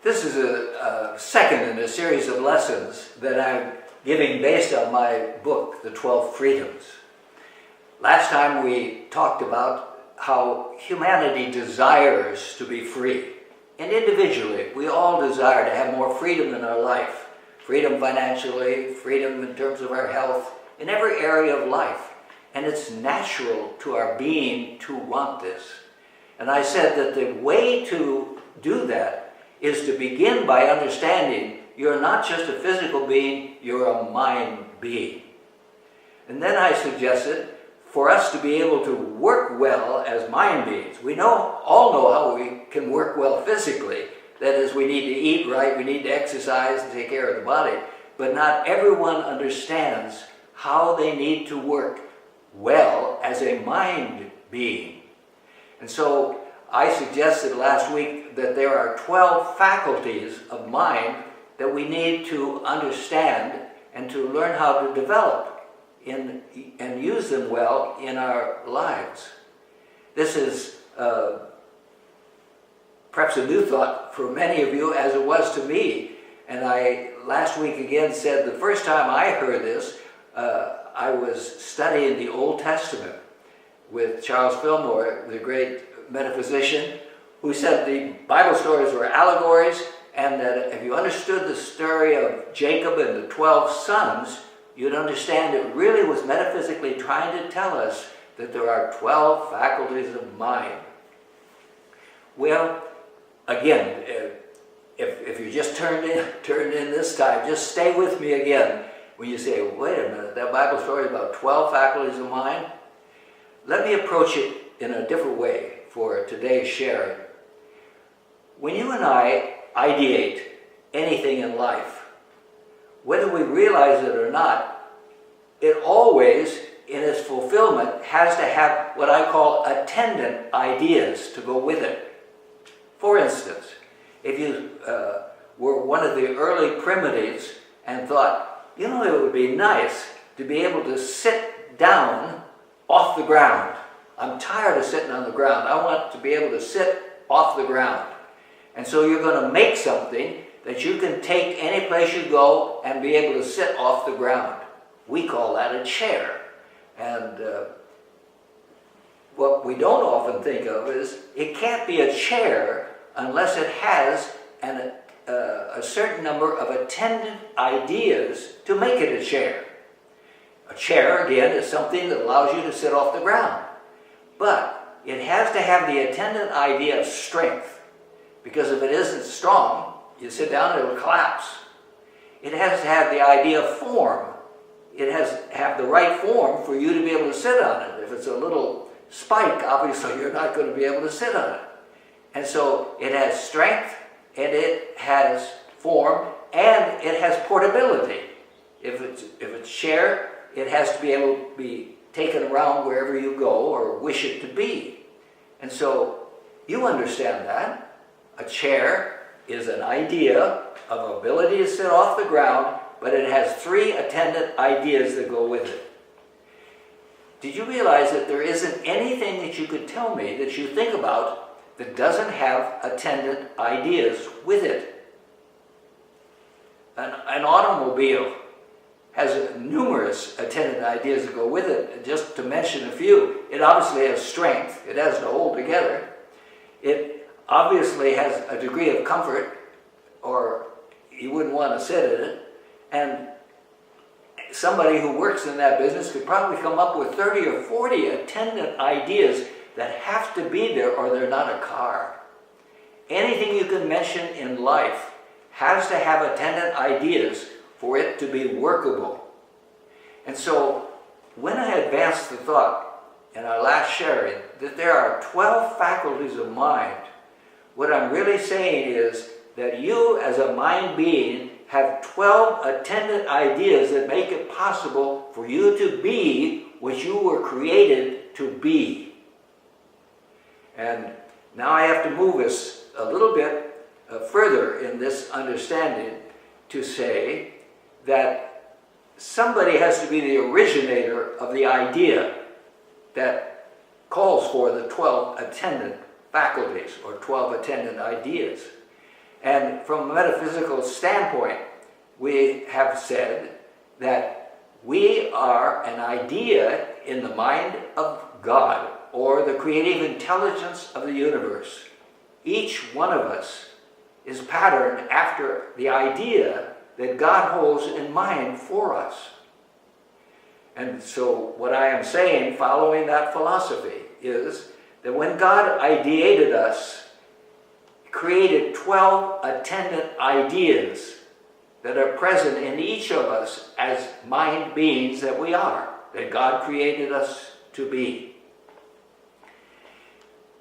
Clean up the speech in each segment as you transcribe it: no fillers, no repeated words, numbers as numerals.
This is a second in a series of lessons that I'm giving based on my book, The 12 Freedoms. Last time we talked about how humanity desires to be free. And individually, we all desire to have more freedom in our life. Freedom financially, freedom in terms of our health, in every area of life. And it's natural to our being to want this. And I said that the way to do that is to begin by understanding you're not just a physical being, you're a mind being. And then I suggested for us to be able to work well as mind beings. We all know how we can work well physically. That is, we need to eat right, we need to exercise and take care of the body. But not everyone understands how they need to work well as a mind being. And so I suggested last week that there are 12 faculties of mind that we need to understand and to learn how to develop and use them well in our lives. This is perhaps a new thought for many of you, as it was to me. And I last week again said the first time I heard this, I was studying the Old Testament with Charles Fillmore, the great metaphysician, who said the Bible stories were allegories, and that if you understood the story of Jacob and the 12 sons, you'd understand it really was metaphysically trying to tell us that there are 12 faculties of mind. Well, again, if you just turned in this time, just stay with me again. When you say, wait a minute, that Bible story is about 12 faculties of mind? Let me approach it in a different way for today's sharing. When you and I ideate anything in life, whether we realize it or not, it always, in its fulfillment, has to have what I call attendant ideas to go with it. For instance, if you were one of the early primitives and thought, you know, it would be nice to be able to sit down off the ground. I'm tired of sitting on the ground. I want to be able to sit off the ground. And so you're going to make something that you can take any place you go and be able to sit off the ground. We call that a chair. And what we don't often think of is it can't be a chair unless it has a certain number of attendant ideas to make it a chair. A chair, again, is something that allows you to sit off the ground. But it has to have the attendant idea of strength, because if it isn't strong, you sit down and it will collapse. It has to have the idea of form. It has to have the right form for you to be able to sit on it. If it's a little spike, obviously you're not going to be able to sit on it. And so it has strength, and it has form, and it has portability. If it's chair, it has to be able to be taken around wherever you go or wish it to be. And so you understand that. A chair is an idea of ability to sit off the ground, but it has 3 attendant ideas that go with it. Did you realize that there isn't anything that you could tell me that you think about that doesn't have attendant ideas with it? An automobile has numerous attendant ideas that go with it. Just to mention a few, it obviously has strength. It has to hold together. It obviously has a degree of comfort, or you wouldn't want to sit in it. And somebody who works in that business could probably come up with 30 or 40 attendant ideas that have to be there, or they're not a car. Anything you can mention in life has to have attendant ideas for it to be workable. And so when I advanced the thought in our last sharing that there are 12 faculties of mind, what I'm really saying is that you as a mind being have 12 attendant ideas that make it possible for you to be what you were created to be. And now I have to move us a little bit further in this understanding to say that somebody has to be the originator of the idea that calls for the 12 attendant faculties or 12 attendant ideas. And from a metaphysical standpoint, we have said that we are an idea in the mind of God, or the creative intelligence of the universe. Each one of us is patterned after the idea that God holds in mind for us. And so what I am saying, following that philosophy, is that when God ideated us, He created 12 attendant ideas that are present in each of us as mind beings that we are, that God created us to be.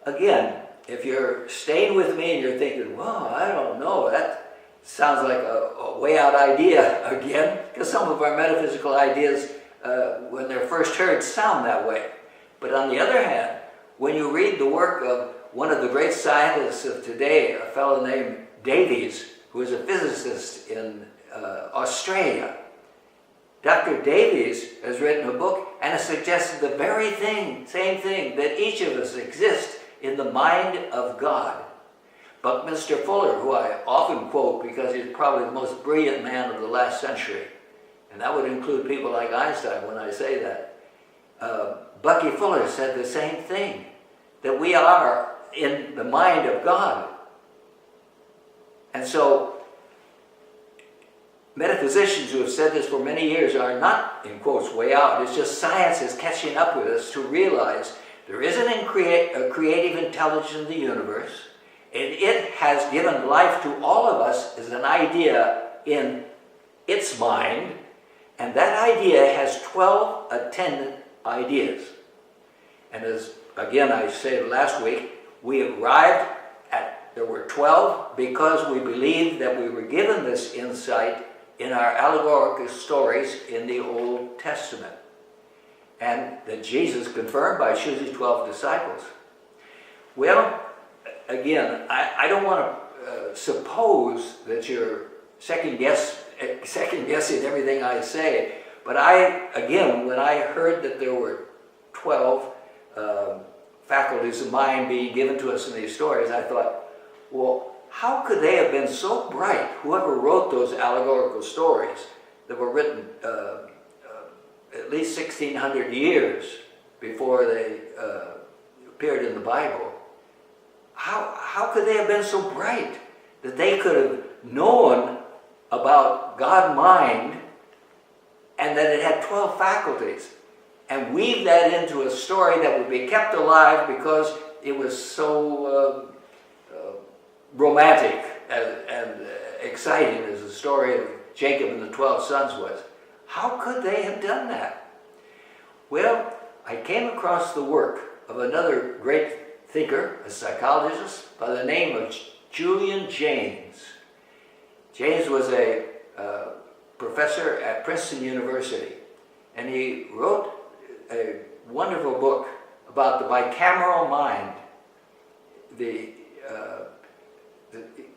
Again, if you're staying with me and you're thinking, well, I don't know, that sounds like a way out idea again, because some of our metaphysical ideas, when they're first heard, sound that way. But on the other hand, when you read the work of one of the great scientists of today, a fellow named Davies, who is a physicist in Australia, Dr. Davies has written a book and has suggested the very same thing, that each of us exists in the mind of God. But Mr. Fuller, who I often quote because he's probably the most brilliant man of the last century, and that would include people like Einstein when I say that, Bucky Fuller said the same thing, that we are in the mind of God. And so, metaphysicians who have said this for many years are not, in quotes, way out. It's just science is catching up with us to realize there is a creative intelligence in the universe, and it has given life to all of us as an idea in its mind, and that idea has 12 attendant ideas. And as, again, I said last week, we arrived at, there were 12 because we believed that we were given this insight in our allegorical stories in the Old Testament, and that Jesus confirmed by choosing 12 disciples. Well, again, I don't want to suppose that you're second-guessing everything I say, but again, when I heard that there were 12 faculties of mind being given to us in these stories, I thought, well, how could they have been so bright, whoever wrote those allegorical stories that were written at least 1,600 years before they appeared in the Bible? How could they have been so bright that they could have known about God mind and that it had 12 faculties, and weave that into a story that would be kept alive because it was so romantic and exciting as the story of Jacob and the 12 sons was? How could they have done that? Well, I came across the work of another great thinker, a psychologist, by the name of Julian Jaynes. Jaynes was a professor at Princeton University, and he wrote a wonderful book about the bicameral mind, the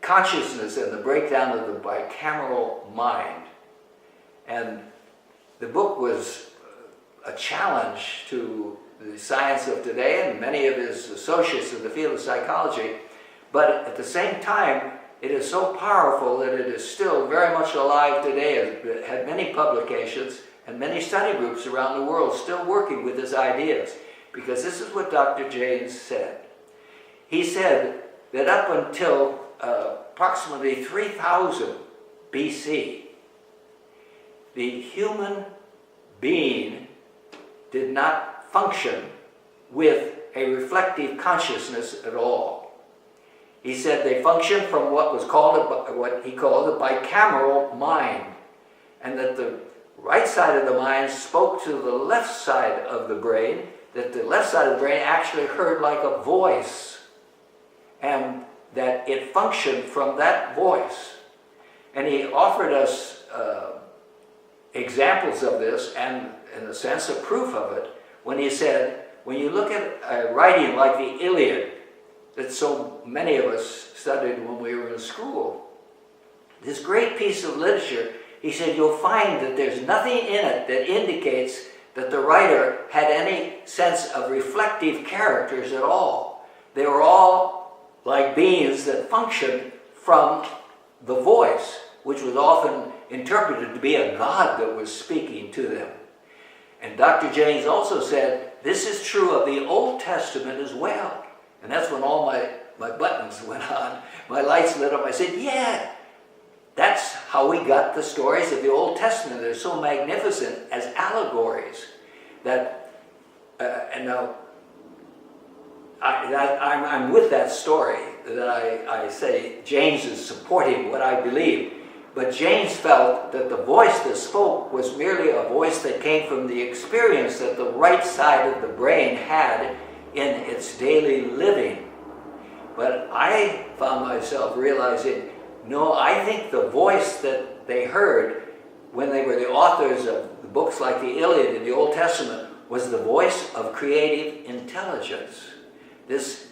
consciousness and the breakdown of the bicameral mind. And the book was a challenge to the science of today and many of his associates in the field of psychology, but at the same time, it is so powerful that it is still very much alive today. It had many publications and many study groups around the world still working with his ideas, because this is what Dr. Jaynes said. He said that up until approximately 3000 BC, the human being did not function with a reflective consciousness at all. He said they functioned from what he called a bicameral mind, and that the right side of the mind spoke to the left side of the brain, that the left side of the brain actually heard like a voice, and that it functioned from that voice. And he offered us examples of this, and in a sense a proof of it, when he said, when you look at a writing like the Iliad, that so many of us studied when we were in school, this great piece of literature, he said, you'll find that there's nothing in it that indicates that the writer had any sense of reflective characters at all. They were all like beings that functioned from the voice, which was often interpreted to be a God that was speaking to them. And Dr. James also said, this is true of the Old Testament as well. And that's when all my buttons went on, my lights lit up. I said, yeah, that's how we got the stories of the Old Testament. They're so magnificent as allegories that, and now, I'm with that story that I say James is supporting what I believe. But James felt that the voice that spoke was merely a voice that came from the experience that the right side of the brain had in its daily living. But I found myself realizing, no, I think the voice that they heard when they were the authors of the books like the Iliad in the Old Testament was the voice of creative intelligence. This,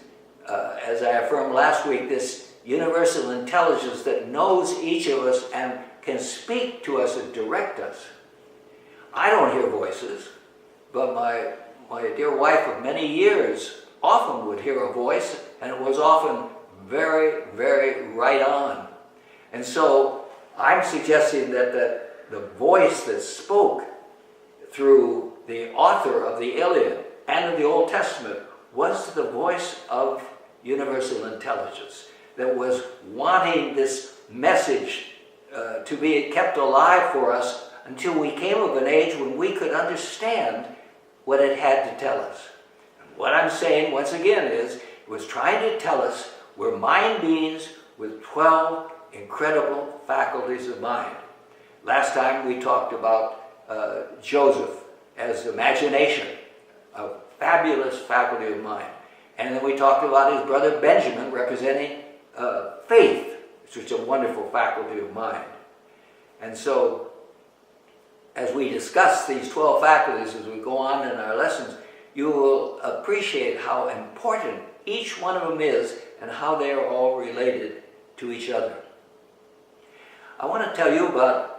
as I affirmed last week, this universal intelligence that knows each of us and can speak to us and direct us. I don't hear voices, but my dear wife of many years often would hear a voice, and it was often very, very right on. And so I'm suggesting that the voice that spoke through the author of the Iliad and of the Old Testament was the voice of universal intelligence that was wanting this message to be kept alive for us until we came of an age when we could understand what it had to tell us. And what I'm saying, once again, is it was trying to tell us we're mind beings with 12 incredible faculties of mind. Last time we talked about Joseph as imagination, a fabulous faculty of mind. And then we talked about his brother Benjamin representing faith, which is a wonderful faculty of mind. And so, as we discuss these 12 faculties as we go on in our lessons, you will appreciate how important each one of them is and how they are all related to each other. I want to tell you about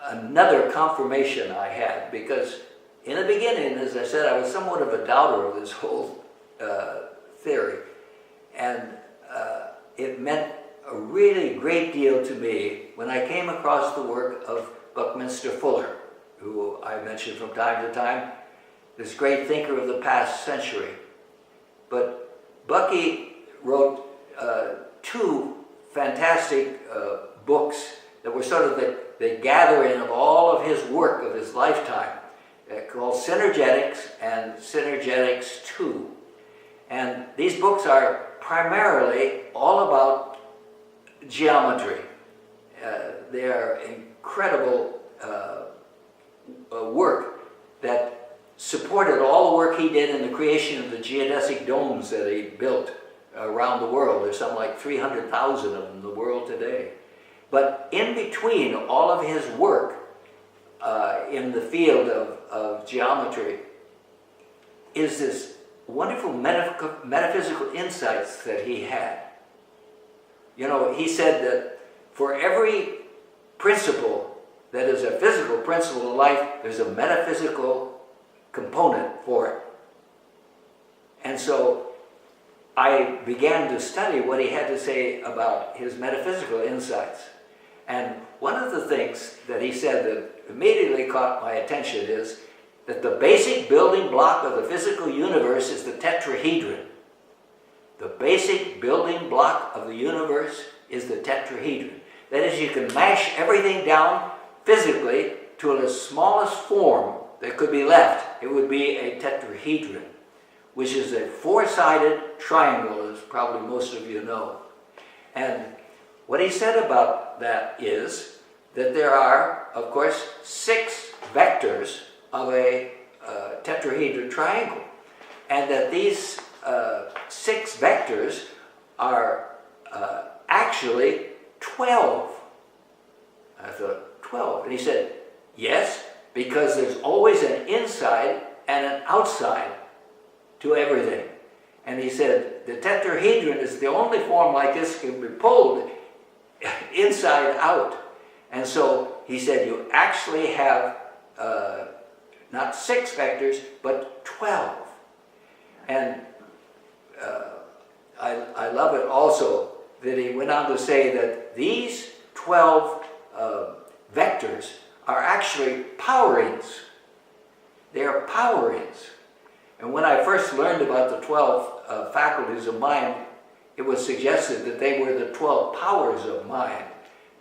another confirmation I had, because in the beginning, as I said, I was somewhat of a doubter of this whole theory, and it meant a really great deal to me when I came across the work of Buckminster Fuller, who I mention from time to time, this great thinker of the past century. But Bucky wrote two fantastic books that were sort of the gathering of all of his work of his lifetime, called Synergetics and Synergetics 2. And these books are primarily all about geometry. They are incredible work that supported all the work he did in the creation of the geodesic domes that he built around the world. There's something like 300,000 of them in the world today. But in between all of his work in the field of geometry is this wonderful metaphysical insights that he had. You know, he said that for every principle that is a physical principle of life, there's a metaphysical component for it. And so I began to study what he had to say about his metaphysical insights. And one of the things that he said that immediately caught my attention is that the basic building block of the physical universe is the tetrahedron. The basic building block of the universe is the tetrahedron. That is, you can mash everything down physically to the smallest form that could be left. It would be a tetrahedron, which is a four-sided triangle, as probably most of you know. And what he said about that is that there are, of course, 6 vectors of a tetrahedron triangle, and that these 6 vectors are actually 12. I thought, 12? And he said, yes, because there's always an inside and an outside to everything. And he said, the tetrahedron is the only form like this can be pulled inside out. And so he said, you actually have not 6 vectors, but 12. And I love it also that he went on to say that these 12 vectors are actually powerings. They are powerings. And when I first learned about the 12 faculties of mind, it was suggested that they were the 12 powers of mind.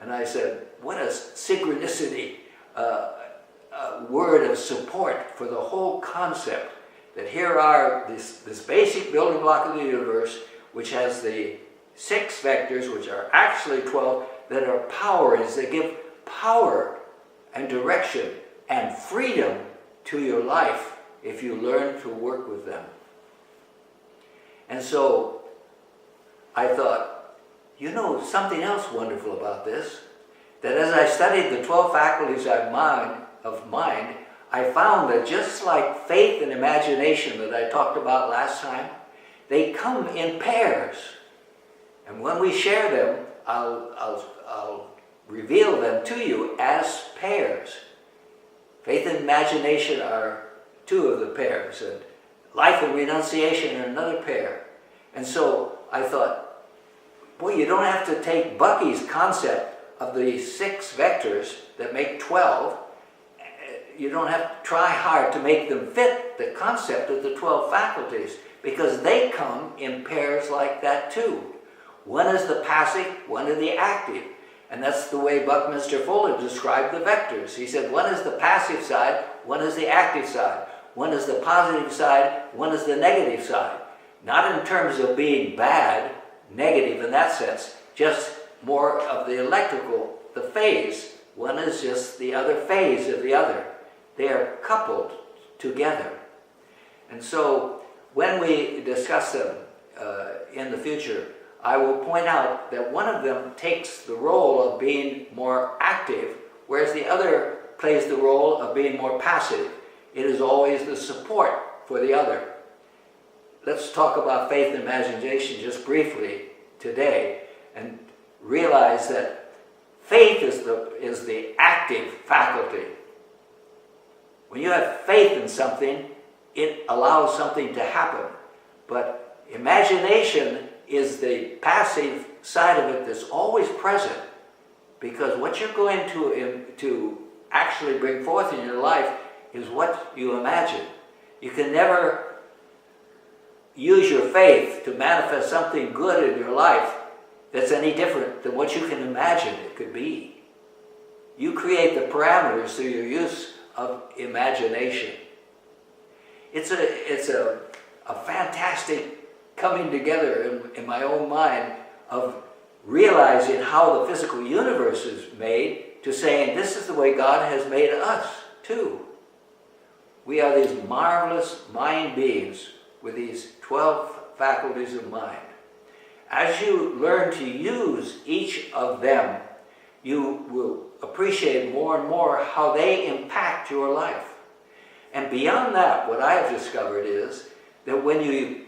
And I said, what a synchronicity, a word of support for the whole concept, that here are this basic building block of the universe, which has the 6 vectors, which are actually 12, that are powers, that give power and direction and freedom to your life if you learn to work with them. And so I thought, you know, something else wonderful about this, that as I studied the 12 faculties of mind, I found that just like faith and imagination that I talked about last time, they come in pairs. And when we share them, I'll reveal them to you as pairs. Faith and imagination are 2 of the pairs, and life and renunciation are another pair. And so I thought, boy, you don't have to take Bucky's concept of the 6 vectors that make 12. You don't have to try hard to make them fit the concept of the 12 faculties, because they come in pairs like that too. One is the passive, one is the active. And that's the way Buckminster Fuller described the vectors. He said one is the passive side, one is the active side. One is the positive side, one is the negative side. Not in terms of being bad, negative in that sense, just more of the electrical, the phase. One is just the other phase of the other. They are coupled together. And so when we discuss them in the future, I will point out that one of them takes the role of being more active, whereas the other plays the role of being more passive. It is always the support for the other. Let's talk about faith and imagination just briefly today, and realize that faith is the active faculty. When you have faith in something, it allows something to happen. But imagination is the passive side of it that's always present, because what you're going to actually bring forth in your life is what you imagine. You can never use your faith to manifest something good in your life that's any different than what you can imagine it could be. You create the parameters through your use of imagination. It's a fantastic coming together in my own mind of realizing how the physical universe is made, to saying this is the way God has made us too. We are these marvelous mind beings with these 12 faculties of mind. As you learn to use each of them, you will appreciate more and more how they impact your life. And beyond that, what I have discovered is that when you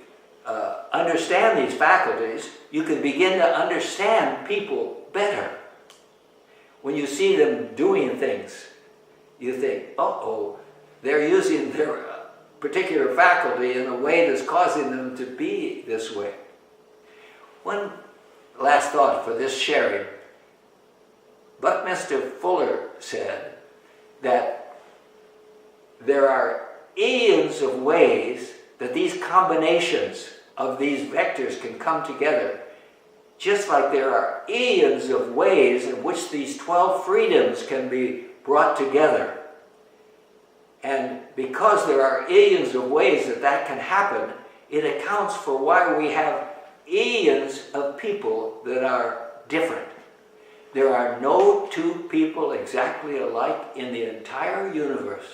understand these faculties, you can begin to understand people better. When you see them doing things, you think, uh-oh, they're using their particular faculty in a way that's causing them to be this way. One last thought for this sharing. Buckminster Fuller said that there are eons of ways that these combinations of these vectors can come together, just like there are eons of ways in which these 12 freedoms can be brought together. And because there are eons of ways that can happen, it accounts for why we have eons of people that are different. There are no 2 people exactly alike in the entire universe.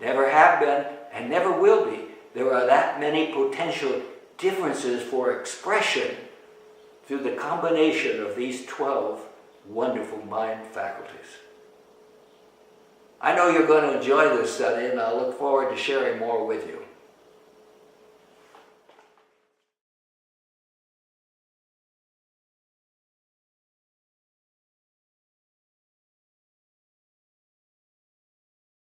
Never have been and never will be. There are that many potential differences for expression through the combination of these 12 wonderful mind faculties. I know you're going to enjoy this study, and I look forward to sharing more with you.